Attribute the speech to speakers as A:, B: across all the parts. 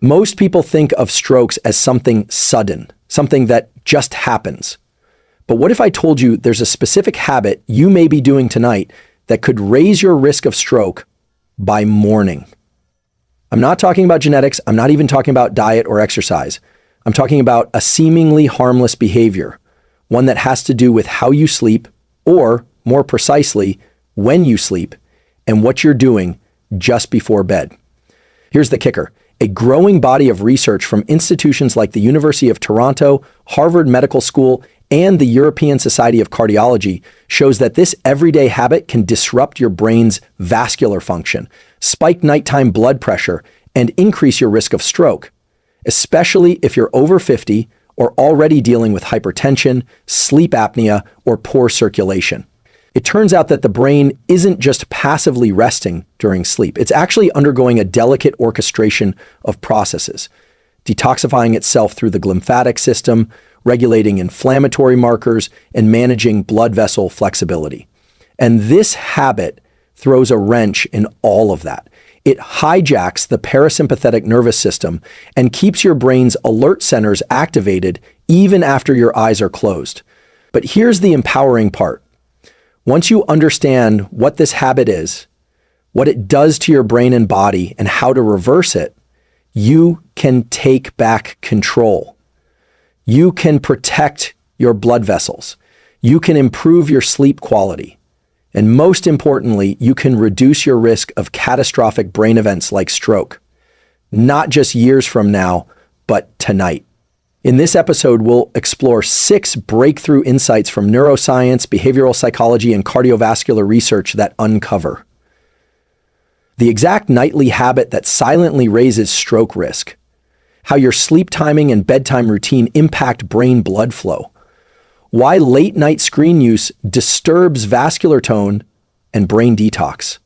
A: Most people think of strokes as something sudden, something that just happens. But what if I told you there's a specific habit you may be doing tonight that could raise your risk of stroke by morning? I'm not talking about genetics. I'm not even talking about diet or exercise. I'm talking about a seemingly harmless behavior, one that has to do with how you sleep, or more precisely, when you sleep, and what you're doing just before bed. Here's the kicker. A growing body of research from institutions like the University of Toronto, Harvard Medical School, and the European Society of Cardiology shows that this everyday habit can disrupt your brain's vascular function, spike nighttime blood pressure, and increase your risk of stroke, especially if you're over 50 or already dealing with hypertension, sleep apnea, or poor circulation. It turns out that the brain isn't just passively resting during sleep. It's actually undergoing a delicate orchestration of processes, detoxifying itself through the lymphatic system, regulating inflammatory markers, and managing blood vessel flexibility. And this habit throws a wrench in all of that. It hijacks the parasympathetic nervous system and keeps your brain's alert centers activated even after your eyes are closed. But here's the empowering part. Once you understand what this habit is, what it does to your brain and body, and how to reverse it, you can take back control. You can protect your blood vessels. You can improve your sleep quality. And most importantly, you can reduce your risk of catastrophic brain events like stroke, not just years from now, but tonight. In this episode, we'll explore 6 breakthrough insights from neuroscience, behavioral psychology, and cardiovascular research that uncover the exact nightly habit that silently raises stroke risk, how your sleep timing and bedtime routine impact brain blood flow, why late-night screen use disturbs vascular tone and brain detox,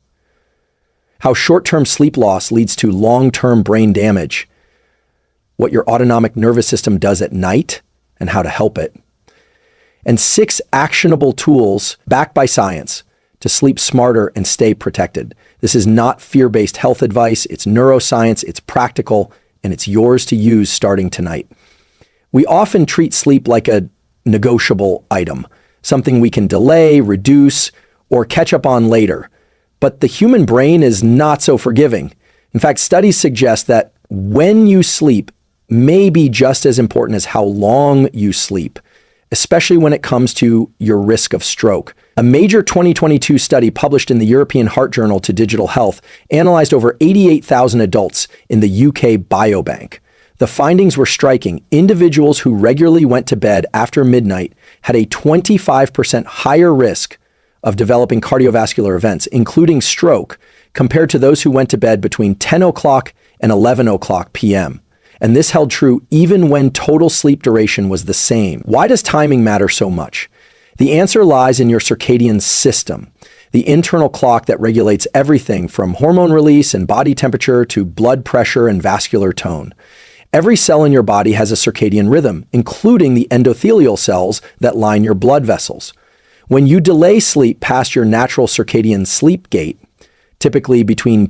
A: how short-term sleep loss leads to long-term brain damage, what your autonomic nervous system does at night and how to help it, and 6 actionable tools backed by science to sleep smarter and stay protected. This is not fear-based health advice. It's neuroscience, it's practical, and it's yours to use starting tonight. We often treat sleep like a negotiable item, something we can delay, reduce, or catch up on later. But the human brain is not so forgiving. In fact, studies suggest that when you sleep may be just as important as how long you sleep, especially when it comes to your risk of stroke. A major 2022 study published in the European Heart Journal to Digital Health analyzed over 88,000 adults in the UK Biobank. The findings were striking. Individuals who regularly went to bed after midnight had a 25% higher risk of developing cardiovascular events, including stroke, compared to those who went to bed between 10 o'clock and 11 o'clock p.m. And this held true even when total sleep duration was the same. Why does timing matter so much? The answer lies in your circadian system, the internal clock that regulates everything from hormone release and body temperature to blood pressure and vascular tone. Every cell in your body has a circadian rhythm, including the endothelial cells that line your blood vessels. When you delay sleep past your natural circadian sleep gate, typically between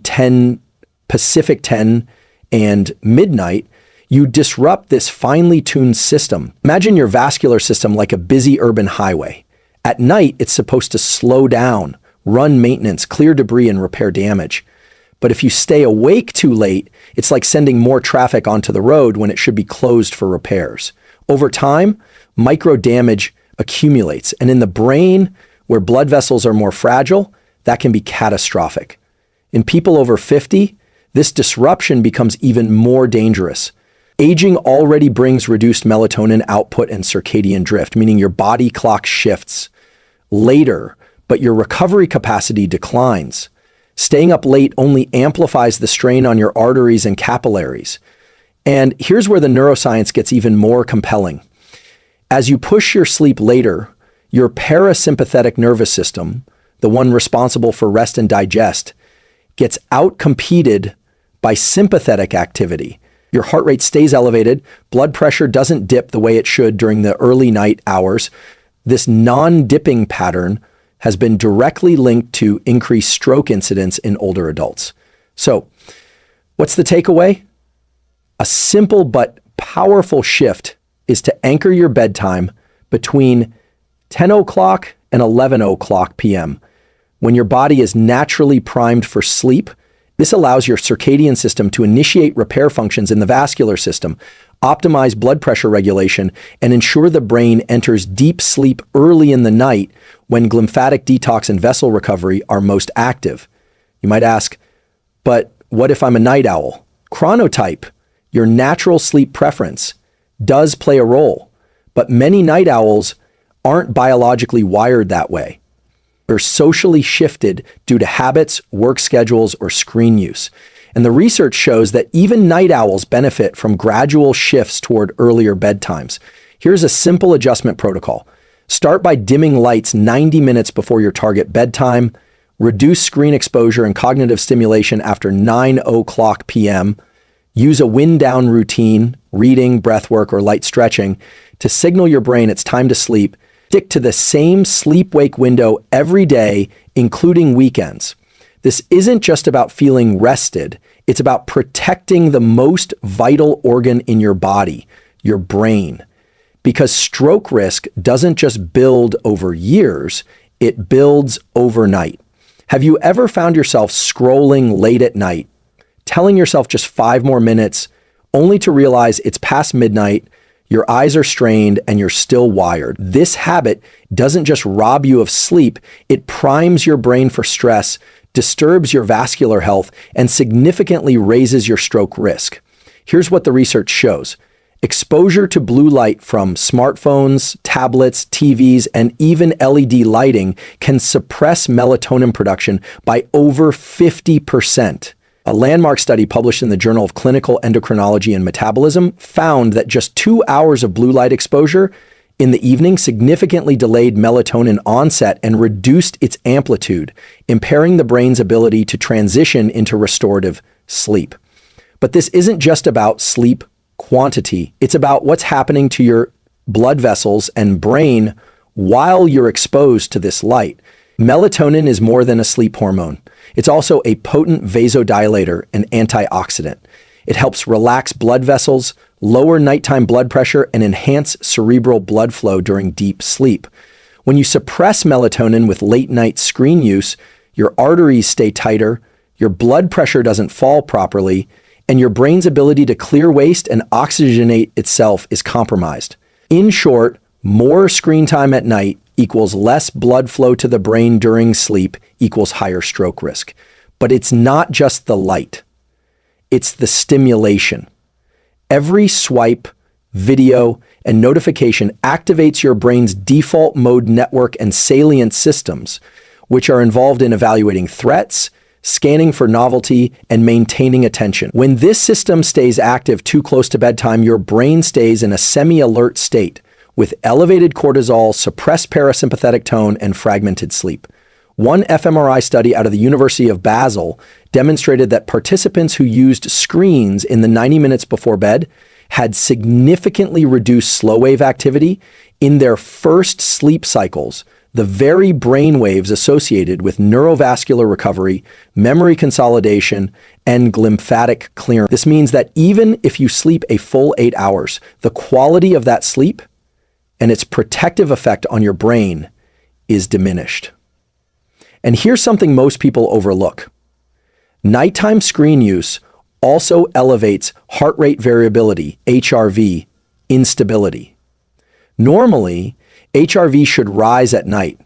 A: Pacific 10 and midnight, you disrupt this finely tuned system. Imagine your vascular system like a busy urban highway. At night, it's supposed to slow down, run maintenance, clear debris, and repair damage. But if you stay awake too late, it's like sending more traffic onto the road when it should be closed for repairs. Over time, micro damage accumulates, and in the brain, where blood vessels are more fragile, that can be catastrophic. In people over 50, this disruption becomes even more dangerous. Aging already brings reduced melatonin output and circadian drift, meaning your body clock shifts later, but your recovery capacity declines. Staying up late only amplifies the strain on your arteries and capillaries. And here's where the neuroscience gets even more compelling. As you push your sleep later, your parasympathetic nervous system, the one responsible for rest and digest, gets outcompeted by sympathetic activity. Your heart rate stays elevated, blood pressure doesn't dip the way it should during the early night hours. This non-dipping pattern has been directly linked to increased stroke incidence in older adults. So, what's the takeaway? A simple but powerful shift is to anchor your bedtime between 10 o'clock and 11 o'clock p.m. When your body is naturally primed for sleep, this allows your circadian system to initiate repair functions in the vascular system, optimize blood pressure regulation, and ensure the brain enters deep sleep early in the night when lymphatic detox and vessel recovery are most active. You might ask, but what if I'm a night owl? Chronotype, your natural sleep preference, does play a role, but many night owls aren't biologically wired that way. They're socially shifted due to habits, work schedules, or screen use. And the research shows that even night owls benefit from gradual shifts toward earlier bedtimes. Here's a simple adjustment protocol. Start by dimming lights 90 minutes before your target bedtime. Reduce screen exposure and cognitive stimulation after 9 o'clock p.m. Use a wind down routine, reading, breathwork, or light stretching to signal your brain it's time to sleep. Stick to the same sleep-wake window every day, including weekends. This isn't just about feeling rested. It's about protecting the most vital organ in your body, your brain. Because stroke risk doesn't just build over years, it builds overnight. Have you ever found yourself scrolling late at night, telling yourself just 5 more minutes, only to realize it's past midnight, your eyes are strained, and you're still wired? This habit doesn't just rob you of sleep, it primes your brain for stress, disturbs your vascular health, and significantly raises your stroke risk. Here's what the research shows. Exposure to blue light from smartphones, tablets, TVs, and even LED lighting can suppress melatonin production by over 50%. A landmark study published in the Journal of Clinical Endocrinology and Metabolism found that just 2 hours of blue light exposure in the evening significantly delayed melatonin onset and reduced its amplitude, impairing the brain's ability to transition into restorative sleep. But this isn't just about sleep quantity. It's about what's happening to your blood vessels and brain while you're exposed to this light. Melatonin is more than a sleep hormone. It's also a potent vasodilator and antioxidant. It helps relax blood vessels, lower nighttime blood pressure, and enhance cerebral blood flow during deep sleep. When you suppress melatonin with late-night screen use, your arteries stay tighter, your blood pressure doesn't fall properly, and your brain's ability to clear waste and oxygenate itself is compromised. In short, more screen time at night equals less blood flow to the brain during sleep equals higher stroke risk. But it's not just the light. It's the stimulation. Every swipe, video, and notification activates your brain's default mode network and salient systems, which are involved in evaluating threats, scanning for novelty, and maintaining attention. When this system stays active too close to bedtime, your brain stays in a semi-alert state with elevated cortisol, suppressed parasympathetic tone, and fragmented sleep. One fMRI study out of the University of Basel demonstrated that participants who used screens in the 90 minutes before bed had significantly reduced slow wave activity in their first sleep cycles, the very brain waves associated with neurovascular recovery, memory consolidation, and lymphatic clearance. This means that even if you sleep a full 8 hours, the quality of that sleep and its protective effect on your brain is diminished. And here's something most people overlook. Nighttime screen use also elevates heart rate variability, HRV, instability. Normally, HRV should rise at night,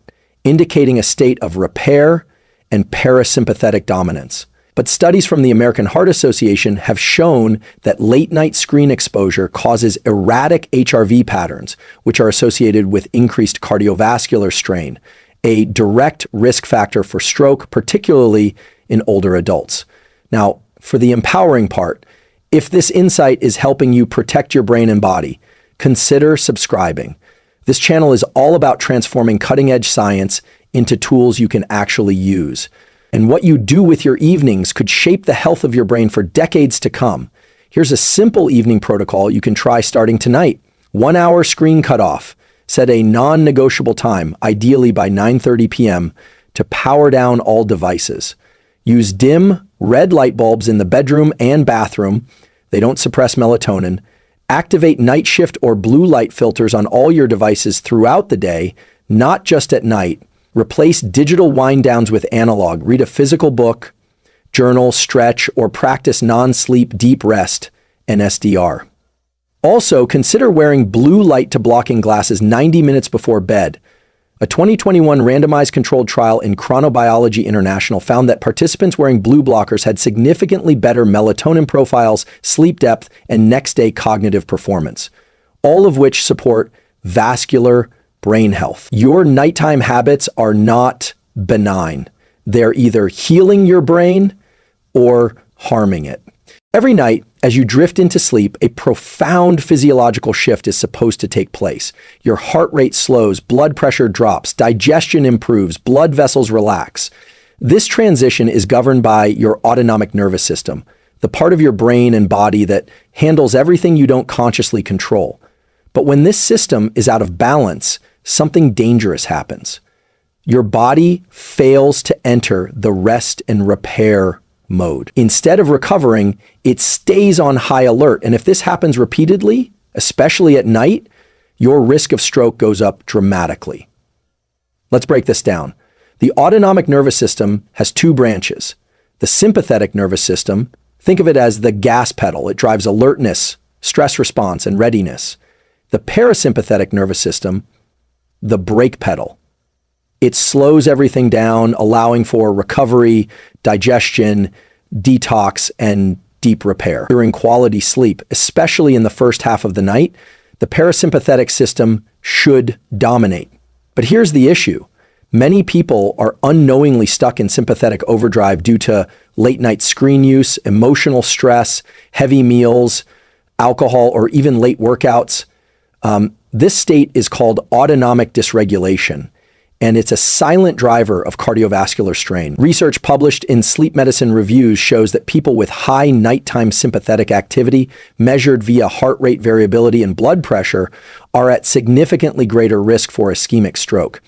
A: indicating a state of repair and parasympathetic dominance. But studies from the American Heart Association have shown that late-night screen exposure causes erratic HRV patterns, which are associated with increased cardiovascular strain, a direct risk factor for stroke, particularly in older adults. Now, for the empowering part, if this insight is helping you protect your brain and body, consider subscribing. This channel is all about transforming cutting-edge science into tools you can actually use. And what you do with your evenings could shape the health of your brain for decades to come. Here's a simple evening protocol you can try starting tonight. 1 hour screen cutoff. Set a non-negotiable time, ideally by 9:30 p.m., to power down all devices. Use dim, red light bulbs in the bedroom and bathroom. They don't suppress melatonin. Activate night shift or blue light filters on all your devices throughout the day, not just at night. Replace digital wind downs with analog. Read a physical book, journal, stretch, or practice non-sleep deep rest, NSDR. Also, consider wearing blue light to blocking glasses 90 minutes before bed. A 2021 randomized controlled trial in Chronobiology International found that participants wearing blue blockers had significantly better melatonin profiles, sleep depth, and next-day cognitive performance, all of which support vascular brain health. Your nighttime habits are not benign. They're either healing your brain or harming it. Every night, as you drift into sleep, a profound physiological shift is supposed to take place. Your heart rate slows, blood pressure drops, digestion improves, blood vessels relax. This transition is governed by your autonomic nervous system, the part of your brain and body that handles everything you don't consciously control. But when this system is out of balance, something dangerous happens. Your body fails to enter the rest and repair mode. Instead of recovering, it stays on high alert. And if this happens repeatedly, especially at night, your risk of stroke goes up dramatically. Let's break this down. The autonomic nervous system has two branches. The sympathetic nervous system, think of it as the gas pedal. It drives alertness, stress response, and readiness. The parasympathetic nervous system, the brake pedal. It slows everything down, allowing for recovery, digestion, detox, and deep repair. During quality sleep, especially in the first half of the night, the parasympathetic system should dominate. But here's the issue. Many people are unknowingly stuck in sympathetic overdrive due to late night screen use, emotional stress, heavy meals, alcohol, or even late workouts. This state is called autonomic dysregulation, and it's a silent driver of cardiovascular strain. Research published in Sleep Medicine Reviews shows that people with high nighttime sympathetic activity, measured via heart rate variability and blood pressure, are at significantly greater risk for ischemic stroke.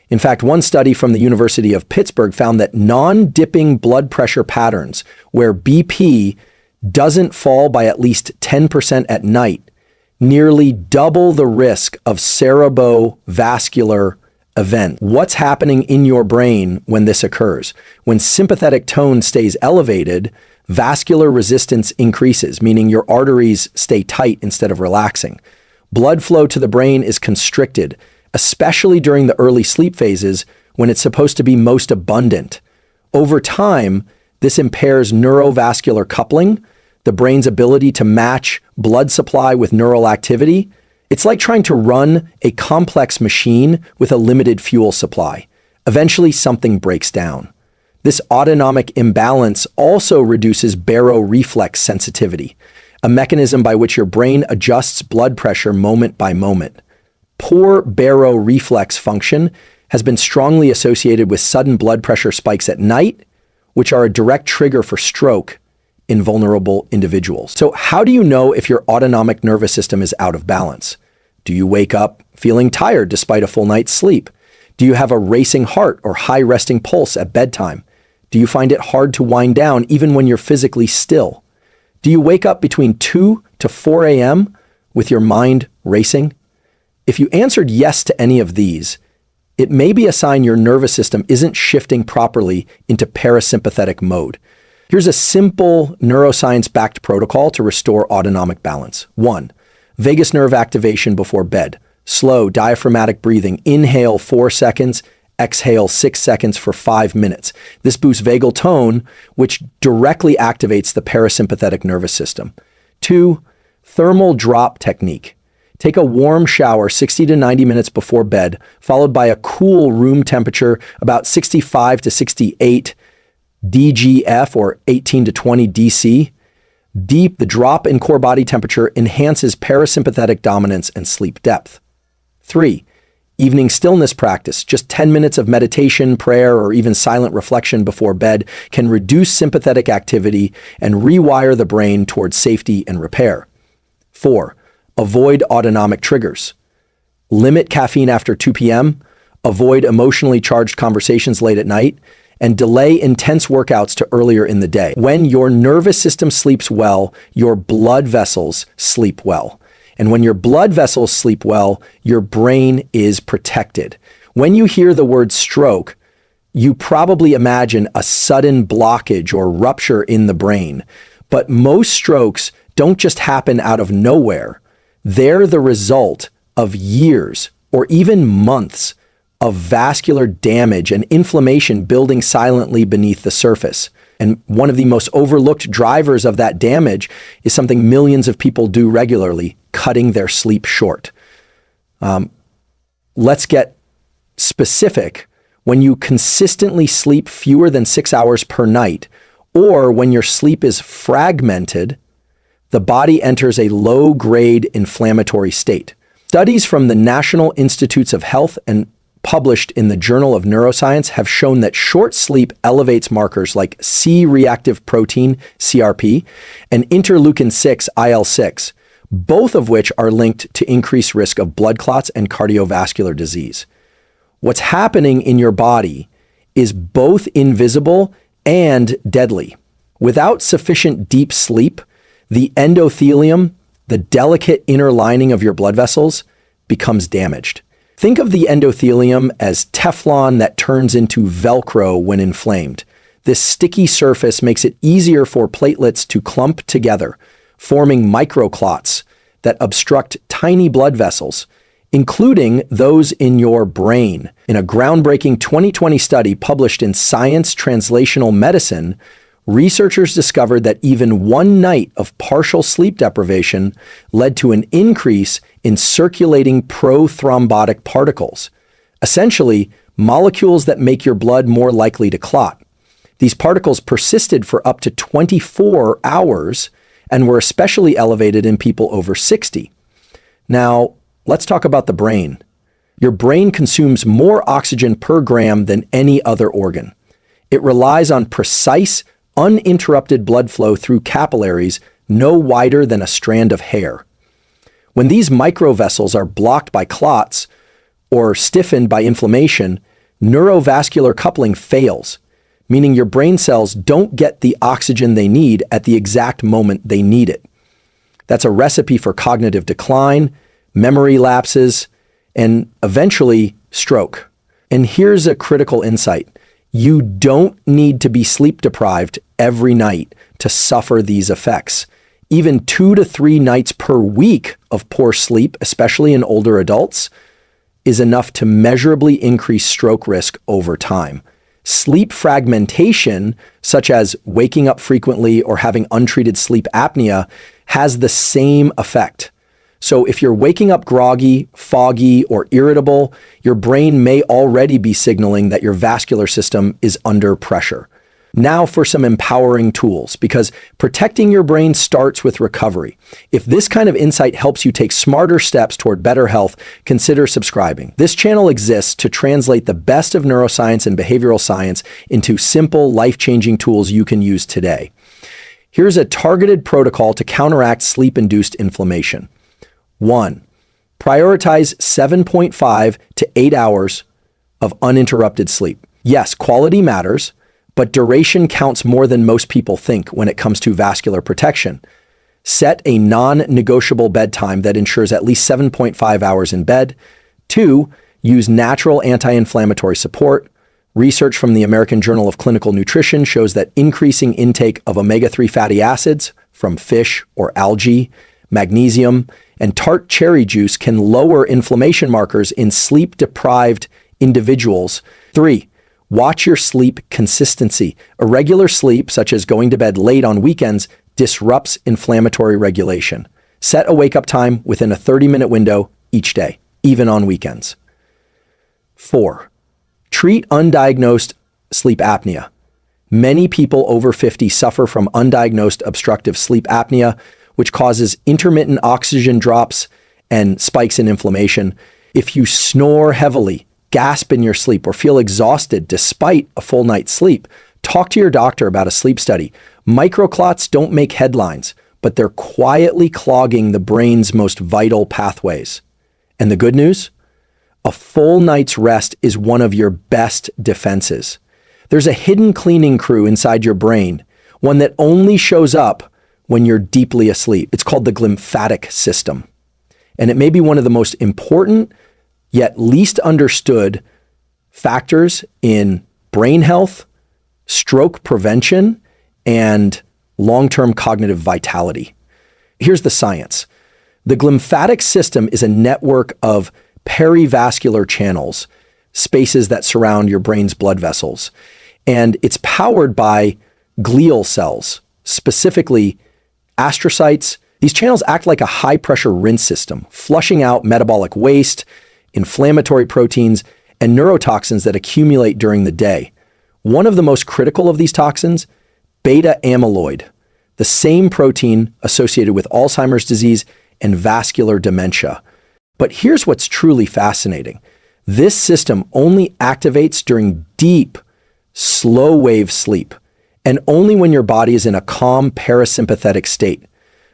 A: In fact, one study from the University of Pittsburgh found that non-dipping blood pressure patterns, where BP doesn't fall by at least 10% at night, nearly double the risk of cerebrovascular event. What's happening in your brain when this occurs? When sympathetic tone stays elevated, vascular resistance increases, meaning your arteries stay tight instead of relaxing. Blood flow to the brain is constricted, especially during the early sleep phases when it's supposed to be most abundant. Over time, this impairs neurovascular coupling, the brain's ability to match blood supply with neural activity. It's like trying to run a complex machine with a limited fuel supply. Eventually, something breaks down. This autonomic imbalance also reduces baroreflex sensitivity, a mechanism by which your brain adjusts blood pressure moment by moment. Poor baroreflex function has been strongly associated with sudden blood pressure spikes at night, which are a direct trigger for stroke in vulnerable individuals. So how do you know if your autonomic nervous system is out of balance? Do you wake up feeling tired despite a full night's sleep? Do you have a racing heart or high resting pulse at bedtime? Do you find it hard to wind down even when you're physically still? Do you wake up between 2 to 4 a.m. with your mind racing? If you answered yes to any of these, it may be a sign your nervous system isn't shifting properly into parasympathetic mode. Here's a simple neuroscience-backed protocol to restore autonomic balance. 1. Vagus nerve activation before bed. Slow diaphragmatic breathing. Inhale 4 seconds, exhale 6 seconds for 5 minutes. This boosts vagal tone, which directly activates the parasympathetic nervous system. 2. Thermal drop technique. Take a warm shower 60 to 90 minutes before bed, followed by a cool room temperature, about 65 to 68 DGF or 18 to 20 DC. The drop in core body temperature enhances parasympathetic dominance and sleep depth. 3. Evening stillness practice. Just 10 minutes of meditation, prayer, or even silent reflection before bed can reduce sympathetic activity and rewire the brain towards safety and repair. 4. Avoid autonomic triggers. Limit caffeine after 2 p.m., avoid emotionally charged conversations late at night, and delay intense workouts to earlier in the day. When your nervous system sleeps well, your blood vessels sleep well. And when your blood vessels sleep well, your brain is protected. When you hear the word stroke, you probably imagine a sudden blockage or rupture in the brain. But most strokes don't just happen out of nowhere. They're the result of years or even months of vascular damage and inflammation building silently beneath the surface. And one of the most overlooked drivers of that damage is something millions of people do regularly: cutting their sleep short. Let's get specific. When you consistently sleep fewer than 6 hours per night, or when your sleep is fragmented, the body enters a low-grade inflammatory state. Studies from the National Institutes of Health and published in the Journal of Neuroscience have shown that short sleep elevates markers like C-reactive protein, CRP, and interleukin-6, IL-6, both of which are linked to increased risk of blood clots and cardiovascular disease. What's happening in your body is both invisible and deadly. Without sufficient deep sleep, the endothelium, the delicate inner lining of your blood vessels, becomes damaged. Think of the endothelium as Teflon that turns into Velcro when inflamed. This sticky surface makes it easier for platelets to clump together, forming microclots that obstruct tiny blood vessels, including those in your brain. In a groundbreaking 2020 study published in Science Translational Medicine, researchers discovered that even one night of partial sleep deprivation led to an increase in circulating prothrombotic particles, essentially molecules that make your blood more likely to clot. These particles persisted for up to 24 hours and were especially elevated in people over 60. Now, let's talk about the brain. Your brain consumes more oxygen per gram than any other organ. It relies on precise, uninterrupted blood flow through capillaries no wider than a strand of hair. When these microvessels are blocked by clots or stiffened by inflammation, neurovascular coupling fails, meaning your brain cells don't get the oxygen they need at the exact moment they need it. That's a recipe for cognitive decline, memory lapses, and eventually stroke. And here's a critical insight. You don't need to be sleep deprived every night to suffer these effects. Even 2 to 3 nights per week of poor sleep, especially in older adults, is enough to measurably increase stroke risk over time. Sleep fragmentation, such as waking up frequently or having untreated sleep apnea, has the same effect. So if you're waking up groggy, foggy, or irritable, your brain may already be signaling that your vascular system is under pressure. Now for some empowering tools, because protecting your brain starts with recovery. If this kind of insight helps you take smarter steps toward better health, consider subscribing. This channel exists to translate the best of neuroscience and behavioral science into simple, life-changing tools you can use today. Here's a targeted protocol to counteract sleep-induced inflammation. 1. Prioritize 7.5 to 8 hours of uninterrupted sleep. Yes, quality matters, but duration counts more than most people think when it comes to vascular protection. Set a non-negotiable bedtime that ensures at least 7.5 hours in bed. 2. Use natural anti-inflammatory support. Research from the American Journal of Clinical Nutrition shows that increasing intake of omega-3 fatty acids from fish or algae, magnesium, and tart cherry juice can lower inflammation markers in sleep-deprived individuals. 3. Watch your sleep consistency. Irregular sleep, such as going to bed late on weekends, disrupts inflammatory regulation. Set a wake-up time within a 30-minute window each day, even on weekends. 4. Treat undiagnosed sleep apnea. Many people over 50 suffer from undiagnosed obstructive sleep apnea, which causes intermittent oxygen drops and spikes in inflammation. If you snore heavily, gasp in your sleep, or feel exhausted despite a full night's sleep, talk to your doctor about a sleep study. Microclots don't make headlines, but they're quietly clogging the brain's most vital pathways. And the good news? A full night's rest is one of your best defenses. There's a hidden cleaning crew inside your brain, one that only shows up when you're deeply asleep. It's called the glymphatic system. And it may be one of the most important yet least understood factors in brain health, stroke prevention, and long-term cognitive vitality. Here's the science. The glymphatic system is a network of perivascular channels, spaces that surround your brain's blood vessels. And it's powered by glial cells, specifically astrocytes. These channels act like a high-pressure rinse system, flushing out metabolic waste, inflammatory proteins, and neurotoxins that accumulate during the day. One of the most critical of these toxins, beta amyloid, the same protein associated with Alzheimer's disease and vascular dementia. But here's what's truly fascinating. This system only activates during deep, slow-wave sleep, and only when your body is in a calm parasympathetic state.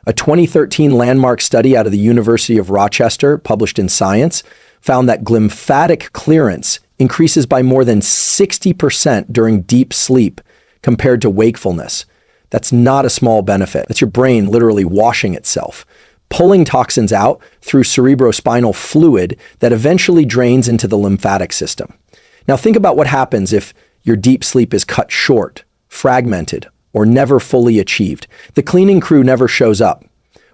A: A 2013 landmark study out of the University of Rochester, published in Science, found that glymphatic clearance increases by more than 60% during deep sleep compared to wakefulness. That's not a small benefit. That's your brain literally washing itself, pulling toxins out through cerebrospinal fluid that eventually drains into the lymphatic system. Now think about what happens if your deep sleep is cut short, fragmented, or never fully achieved. The cleaning crew never shows up.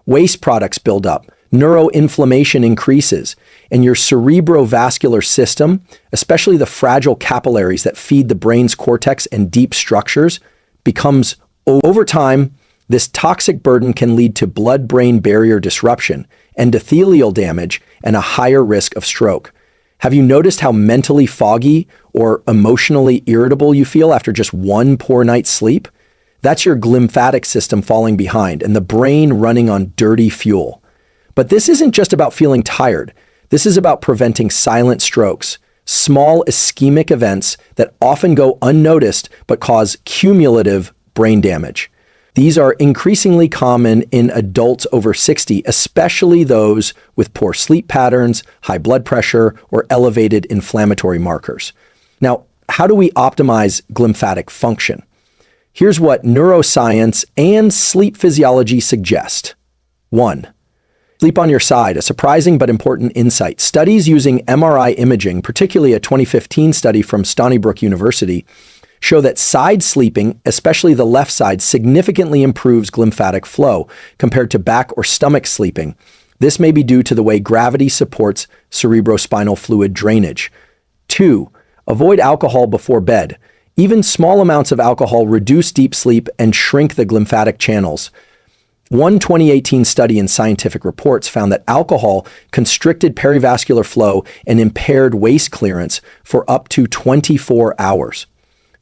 A: Waste products build up, neuroinflammation increases, and your cerebrovascular system, especially the fragile capillaries that feed the brain's cortex and deep structures, becomes over time. This toxic burden can lead to blood-brain barrier disruption, endothelial damage, and a higher risk of stroke. Have you noticed how mentally foggy or emotionally irritable you feel after just one poor night's sleep? That's your glymphatic system falling behind and the brain running on dirty fuel. But this isn't just about feeling tired. This is about preventing silent strokes, small ischemic events that often go unnoticed but cause cumulative brain damage. These are increasingly common in adults over 60, especially those with poor sleep patterns, high blood pressure, or elevated inflammatory markers. Now, how do we optimize glymphatic function? Here's what neuroscience and sleep physiology suggest. 1. Sleep on your side, a surprising but important insight. Studies using MRI imaging, particularly a 2015 study from Stony Brook University, show that side sleeping, especially the left side, significantly improves glymphatic flow compared to back or stomach sleeping. This may be due to the way gravity supports cerebrospinal fluid drainage. 2. Avoid alcohol before bed. Even small amounts of alcohol reduce deep sleep and shrink the glymphatic channels. One 2018 study in Scientific Reports found that alcohol constricted perivascular flow and impaired waste clearance for up to 24 hours.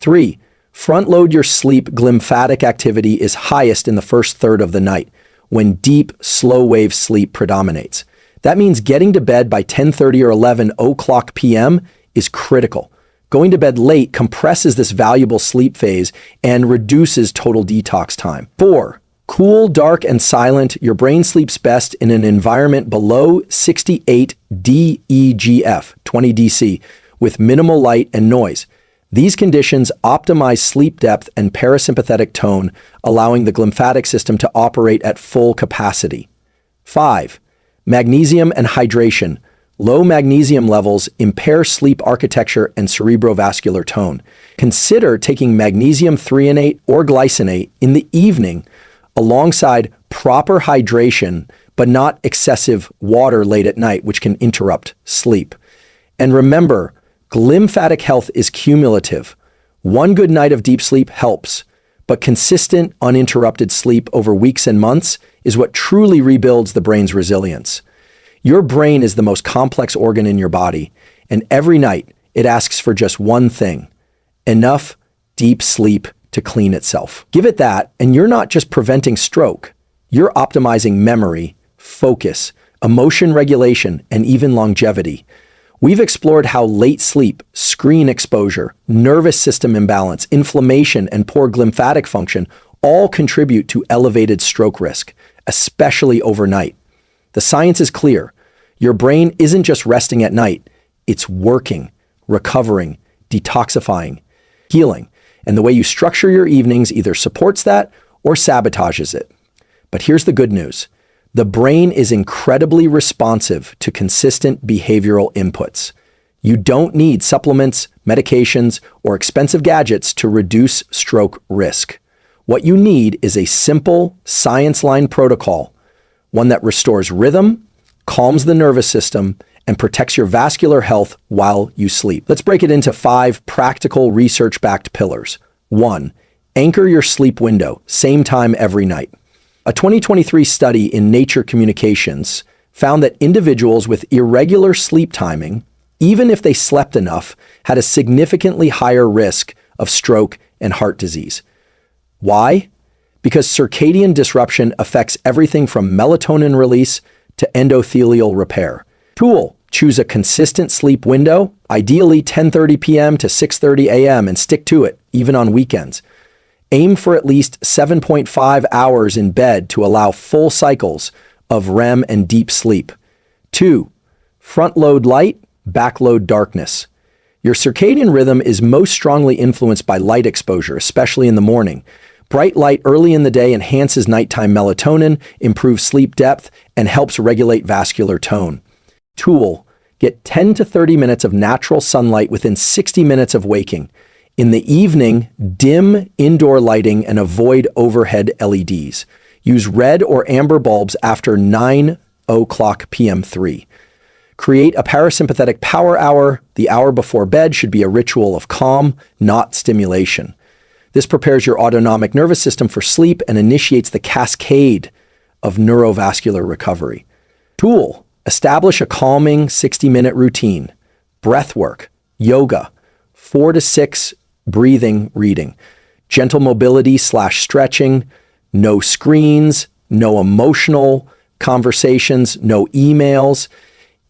A: 3. Front-load your sleep. Glymphatic activity is highest in the first third of the night, when deep, slow-wave sleep predominates. That means getting to bed by 10:30 or 11 o'clock p.m. is critical. Going to bed late compresses this valuable sleep phase and reduces total detox time. 4. Cool, dark, and silent. Your brain sleeps best in an environment below 68 DEGF, 20 DC, with minimal light and noise. These conditions optimize sleep depth and parasympathetic tone, allowing the glymphatic system to operate at full capacity. 5. Magnesium and hydration. Low magnesium levels impair sleep architecture and cerebrovascular tone. Consider taking magnesium threonate or glycinate in the evening alongside proper hydration, but not excessive water late at night, which can interrupt sleep. And remember, glymphatic health is cumulative. One good night of deep sleep helps, but consistent, uninterrupted sleep over weeks and months is what truly rebuilds the brain's resilience. Your brain is the most complex organ in your body, and every night it asks for just one thing: enough deep sleep to clean itself. Give it that, and you're not just preventing stroke, you're optimizing memory, focus, emotion regulation, and even longevity. We've explored how late sleep, screen exposure, nervous system imbalance, inflammation, and poor glymphatic function all contribute to elevated stroke risk, especially overnight. The science is clear. Your brain isn't just resting at night, it's working, recovering, detoxifying, healing. And the way you structure your evenings either supports that or sabotages it. But here's the good news. The brain is incredibly responsive to consistent behavioral inputs. You don't need supplements, medications, or expensive gadgets to reduce stroke risk. What you need is a simple, science-lined protocol, one that restores rhythm, calms the nervous system, and protects your vascular health while you sleep. Let's break it into 5 practical, research-backed pillars. 1. Anchor your sleep window, same time every night. A 2023 study in Nature Communications found that individuals with irregular sleep timing, even if they slept enough, had a significantly higher risk of stroke and heart disease. Why? Because circadian disruption affects everything from melatonin release to endothelial repair. Tool: choose a consistent sleep window, ideally 10:30 p.m. to 6:30 a.m., and stick to it, even on weekends. Aim for at least 7.5 hours in bed to allow full cycles of REM and deep sleep. 2. Front-load light, back-load darkness. Your circadian rhythm is most strongly influenced by light exposure, especially in the morning. Bright light early in the day enhances nighttime melatonin, improves sleep depth, and helps regulate vascular tone. Tool: get 10 to 30 minutes of natural sunlight within 60 minutes of waking. In the evening, dim indoor lighting and avoid overhead LEDs. Use red or amber bulbs after 9:00 p.m. 3. Create a parasympathetic power hour. The hour before bed should be a ritual of calm, not stimulation. This prepares your autonomic nervous system for sleep and initiates the cascade of neurovascular recovery. Tool: establish a calming 60-minute routine. Breath work, yoga, 4 to 6 breathing, reading, gentle mobility/stretching, no screens, no emotional conversations, no emails.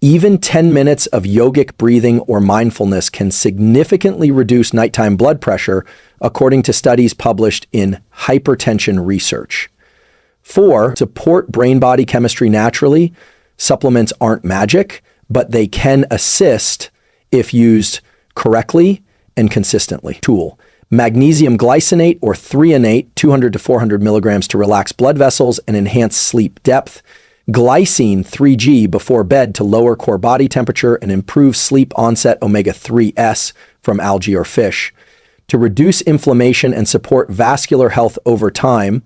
A: Even 10 minutes of yogic breathing or mindfulness can significantly reduce nighttime blood pressure, according to studies published in Hypertension Research. 4. Support brain-body chemistry naturally. Supplements aren't magic, but they can assist if used correctly and consistently. Tool: magnesium glycinate or threonate, 200 to 400 milligrams to relax blood vessels and enhance sleep depth. Glycine 3G before bed to lower core body temperature and improve sleep onset. Omega-3S from algae or fish to reduce inflammation and support vascular health over time.